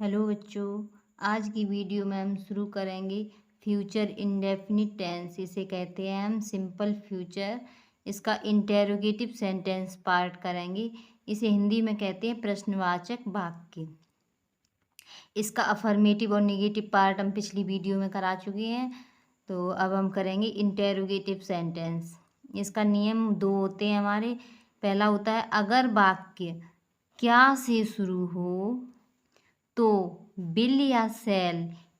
Hello बच्चों, आज की वीडियो में हम शुरू करेंगे फ्यूचर इंडेफिनिट टेंस। इसे कहते हैं हम सिंपल फ्यूचर। इसका इंटेरोगेटिव सेंटेंस पार्ट करेंगे। इसे हिंदी में कहते हैं प्रश्नवाचक वाक्य। इसका अफर्मेटिव और नेगेटिव पार्ट हम पिछली वीडियो में करा चुके हैं। तो अब हम करेंगे इंटेरोगेटिव सेंटेंस। इसका नियम दो होते हैं हमारे। पहला होता है अगर वाक्य क्या से शुरू हो तो बिल या सेल,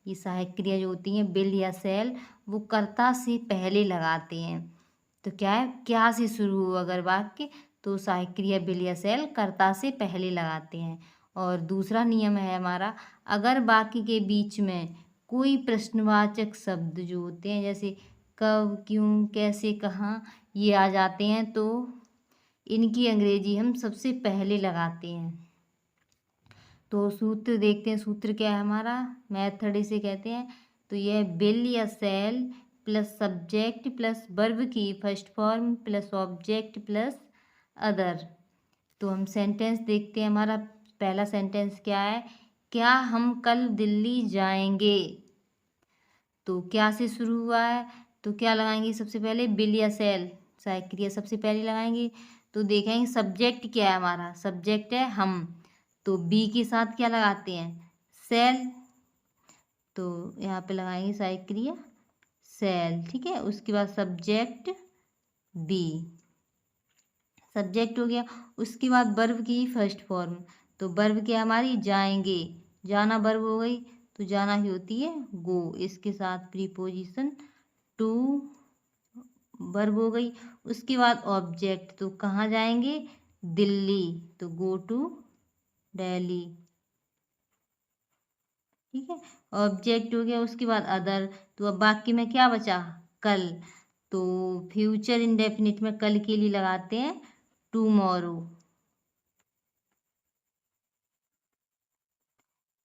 ये सहायक क्रिया जो होती हैं बिल या सेल, वो कर्ता से पहले लगाते हैं। तो क्या है, क्या से शुरू हो अगर वाक्य तो सहायक क्रिया बिल या सेल कर्ता से पहले लगाते हैं। और दूसरा नियम है हमारा, अगर वाक्य के बीच में कोई प्रश्नवाचक शब्द जो होते हैं जैसे कब, क्यों, कैसे, कहाँ, ये आ जाते हैं तो इनकी अंग्रेजी हम सबसे पहले लगाते हैं। तो सूत्र देखते हैं। सूत्र क्या है हमारा, मेथड इसे कहते हैं। तो यह बिल या shall plus subject plus verb की first form plus object plus other. तो हम सेंटेंस देखते हैं। हमारा पहला सेंटेंस क्या है, क्या हम कल दिल्ली जाएंगे। तो क्या से शुरू हुआ है तो क्या लगाएंगे सबसे पहले, बिल या सेल, सहायक क्रिया सबसे पहले लगाएंगे। तो देखेंगे सब्जेक्ट क्या है हमारा, सब्जेक्ट है हम, तो बी के साथ क्या लगाते हैं, सेल। तो यहाँ पे लगाएंगे सहायक क्रिया सेल, ठीक है। उसके बाद सब्जेक्ट बी, सब्जेक्ट हो गया। उसके बाद वर्ब की फर्स्ट फॉर्म, तो वर्ब क्या हमारी, जाएंगे, जाना वर्ब हो गई, तो जाना ही होती है गो। इसके साथ प्रीपोजिशन टू वर्ब हो गई। उसके बाद ऑब्जेक्ट, तो कहाँ जाएंगे, दिल्ली, तो गो टू दिल्ली, ठीक है। ऑब्जेक्ट हो गया। उसके बाद अदर, तो अब वाक्य में क्या बचा, कल। तो फ्यूचर इंडेफिनिट में कल के लिए लगाते हैं टुमारो,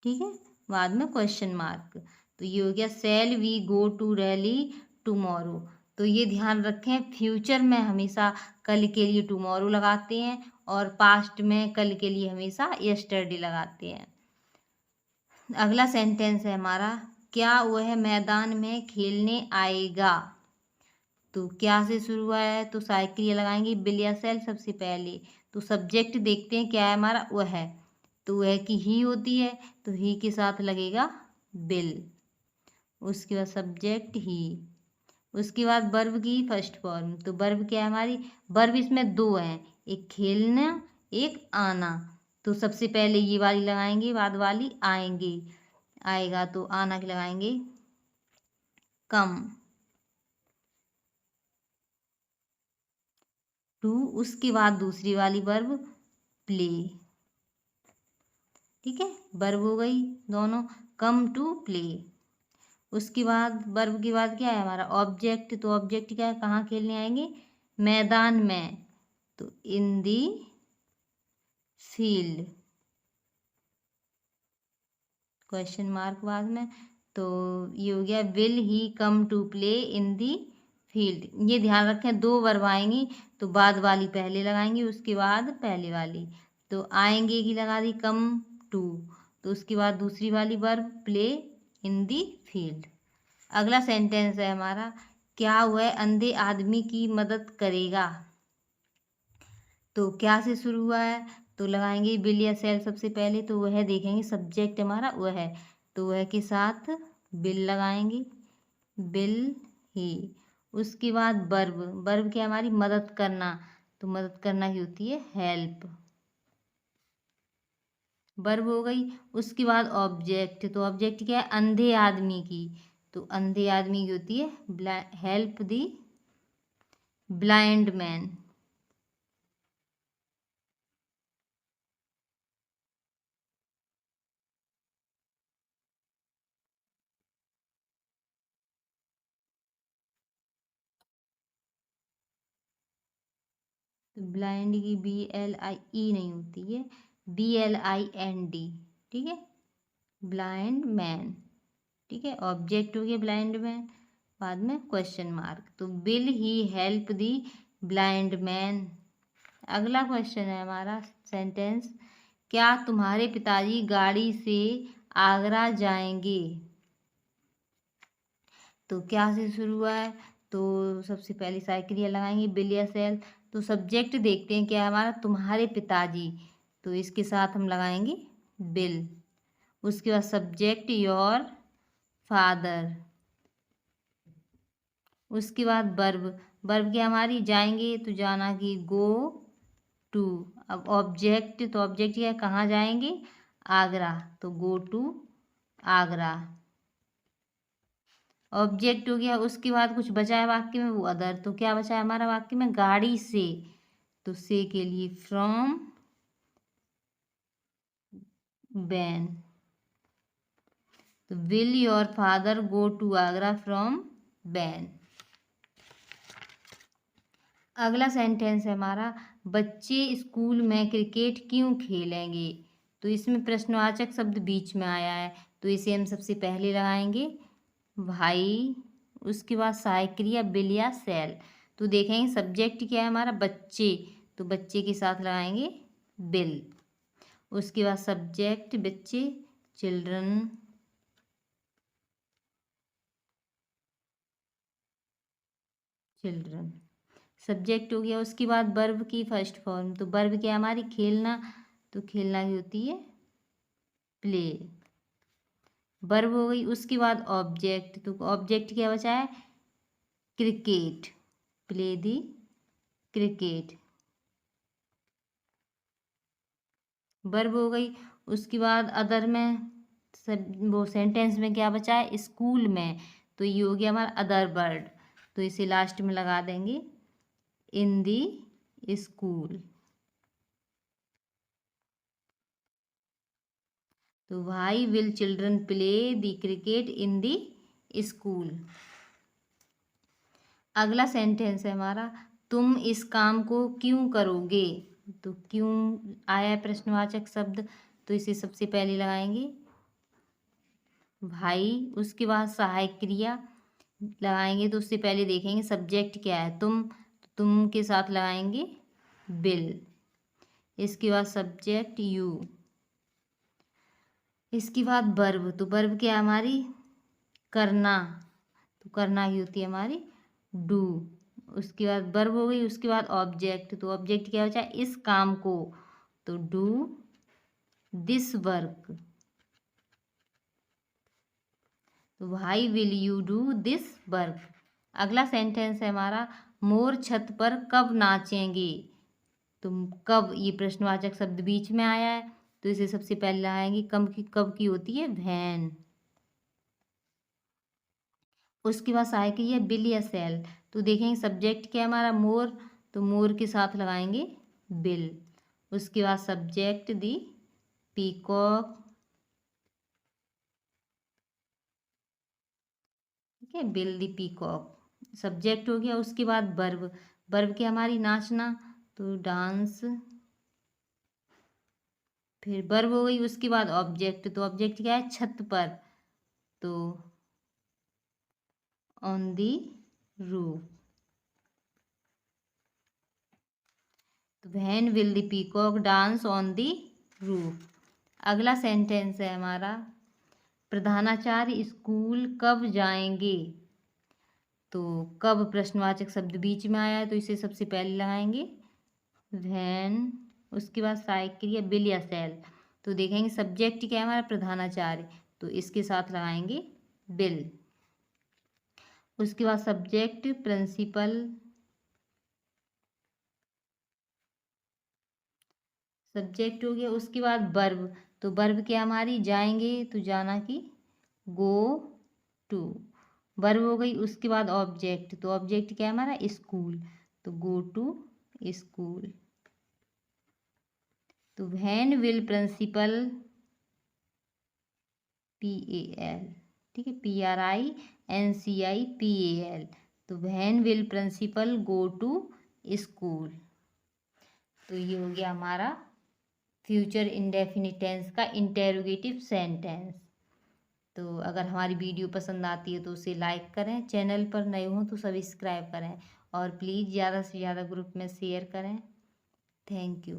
ठीक है। बाद में क्वेश्चन मार्क। तो ये हो गया shall we go to Delhi tomorrow. तो ये ध्यान रखें, फ्यूचर में हमेशा कल के लिए टुमारो लगाते हैं और पास्ट में कल के लिए हमेशा यस्टरडे लगाते हैं। अगला सेंटेंस है हमारा, क्या वह मैदान में खेलने आएगा। तो क्या से शुरू हुआ है तो सहायक क्रिया लगाएंगे बिल या सेल सबसे पहले। तो सब्जेक्ट देखते हैं क्या है हमारा, वह है, तो वह की ही होती है, तो ही के साथ लगेगा बिल। उसके बाद सब्जेक्ट ही। उसके बाद वर्ब की फर्स्ट फॉर्म, तो वर्ब क्या है हमारी, वर्ब इसमें दो हैं, एक खेलना एक आना। तो सबसे पहले ये वाली लगाएंगे, बाद वाली आएंगे, आएगा, तो आना के लगाएंगे कम टू। उसके बाद दूसरी वाली वर्ब प्ले, ठीक है, वर्ब हो गई दोनों, कम टू प्ले। उसके बाद वर्ब के बाद क्या है हमारा ऑब्जेक्ट, तो ऑब्जेक्ट क्या है, कहाँ खेलने आएंगे, मैदान में, तो in the field, question mark बाद में। तो ये हो गया will he come to play in the field. ये ध्यान रखें, दो वर्ब आएंगी तो बाद वाली पहले लगाएंगे, उसके बाद पहले वाली। तो आएंगे की लगा दी कम टू, तो उसके बाद दूसरी वाली verb play in the field. अगला सेंटेंस है हमारा, क्या वह अंधे आदमी की मदद करेगा। तो क्या से शुरू हुआ है तो लगाएंगे बिल या सेल सबसे पहले, तो वह देखेंगे सब्जेक्ट हमारा वह है, तो वह के साथ बिल लगाएंगे, बिल ही। उसके बाद वर्ब, वर्ब क्या हमारी मदद करना, तो मदद करना की होती है हेल्प, वर्ब हो गई। उसके बाद ऑब्जेक्ट, तो ऑब्जेक्ट क्या है, अंधे आदमी की, तो अंधे आदमी की होती है हेल्प दी ब्लाइंड मैन। तो ब्लाइंड की BLIE नहीं होती है, BLIND, ठीक है, ब्लाइंड मैन, ठीक है। ऑब्जेक्ट हो गया ब्लाइंड मैन, बाद में क्वेश्चन मार्क। तो will he help the blind man. अगला क्वेश्चन है हमारा सेंटेंस, क्या तुम्हारे पिताजी गाड़ी से आगरा जाएंगे। तो क्या से शुरू हुआ है, तो सबसे पहले साइक्रिया लगाएंगे बिल या सेल। तो सब्जेक्ट देखते हैं क्या है हमारा, तुम्हारे पिताजी, तो इसके साथ हम लगाएंगे बिल। उसके बाद सब्जेक्ट योर फादर। उसके बाद वर्ब, वर्ब क्या हमारी जाएंगे, तो जाना की गो टू। अब ऑब्जेक्ट, तो ऑब्जेक्ट क्या है, कहाँ जाएंगे, आगरा, तो गो टू आगरा। ऑब्जेक्ट हो गया, उसके बाद कुछ बचा है वाक्य में, वो अदर। तो क्या बचा है हमारा वाक्य में, गाड़ी से, तो से के लिए फ्रॉम वैन। तो will your father go to Agra from van. अगला सेंटेंस है हमारा, बच्चे स्कूल में क्रिकेट क्यों खेलेंगे। तो इसमें प्रश्नवाचक शब्द बीच में आया है, तो इसे हम सबसे पहले लगाएंगे भाई। उसके बाद सहायक क्रिया बिल या सेल। तो देखेंगे सब्जेक्ट क्या है हमारा, बच्चे, तो बच्चे के साथ लगाएंगे बिल। उसके बाद सब्जेक्ट बच्चे, चिल्ड्रन, चिल्ड्रन सब्जेक्ट हो गया। उसके बाद वर्ब की फर्स्ट फॉर्म, तो वर्ब क्या है हमारी, खेलना, तो खेलना की होती है प्ले। वर्ब हो गई। उसके बाद ऑब्जेक्ट, तो ऑब्जेक्ट क्या बचा है, cricket, play the cricket, verb हो गई। उसके बाद अदर में सब वो सेंटेंस में क्या बचा है, स्कूल में, तो ये हो गया हमारा अदर वर्ड, तो इसे लास्ट में लगा देंगे इन दी स्कूल। तो why will children play the cricket in the school. अगला सेंटेंस है हमारा, तुम इस काम को क्यों करोगे। तो क्यों आया है प्रश्नवाचक शब्द, तो इसे सबसे पहले लगाएंगे भाई। उसके बाद सहायक क्रिया लगाएंगे, तो उससे पहले देखेंगे सब्जेक्ट क्या है, तुम के साथ लगाएंगे बिल। इसके बाद सब्जेक्ट यू। इसके बाद वर्ब, तो वर्ब क्या है हमारी, करना, तो करना की होती है हमारी डू। उसके बाद वर्ब हो गई। उसके बाद ऑब्जेक्ट, तो ऑब्जेक्ट क्या बचा, इस काम को, तो डू दिस वर्क। तो why will you do this work. अगला सेंटेंस है हमारा, मोर छत पर कब नाचेंगे। तो कब, ये प्रश्नवाचक शब्द बीच में आया है, तो इसे सबसे पहले लगाएंगे कब की होती है वैन। उसके बाद सहायक है बिल या सेल। तो देखेंगे सब्जेक्ट क्या है हमारा, मोर, तो मोर के साथ लगाएंगे बिल। उसके बाद सब्जेक्ट दी पीकॉक, ठीक है, बिल दी पीकॉक सब्जेक्ट हो गया। उसके बाद वर्ब, वर्ब क्या हमारी नाचना, तो डांस, फिर वर्ब हो गई। उसके बाद ऑब्जेक्ट, तो ऑब्जेक्ट क्या है, छत पर, तो ऑन दी रूफ। तो when will the peacock dance on the roof. अगला सेंटेंस है हमारा, प्रधानाचार्य स्कूल कब जाएंगे। तो कब प्रश्नवाचक शब्द बीच में आया है, तो इसे सबसे पहले लगाएंगे व्हेन। उसके बाद सहायक क्रिया बिल या सेल। तो देखेंगे सब्जेक्ट क्या है हमारा, प्रधानाचार्य, तो इसके साथ लगाएंगे बिल। उसके बाद सब्जेक्ट प्रिंसिपल, सब्जेक्ट हो गया। उसके बाद वर्ब, तो वर्ब क्या हमारी जाएंगे, तो जाना की गो टू, वर्ब हो गई। उसके बाद ऑब्जेक्ट, तो ऑब्जेक्ट क्या है हमारा, स्कूल, तो गो टू स्कूल। तो व्हेन विल प्रिंसिपल, PAL, ठीक है, PRINCIPAL, तो when will principal go to school. तो ये हो गया हमारा फ्यूचर इंडेफिनिट टेंस का इंटेरोगेटिव सेंटेंस। तो अगर हमारी वीडियो पसंद आती है तो उसे लाइक करें, चैनल पर नए हों तो सब्सक्राइब करें, और प्लीज़ ज़्यादा से ज़्यादा ग्रुप में शेयर करें। Thank you.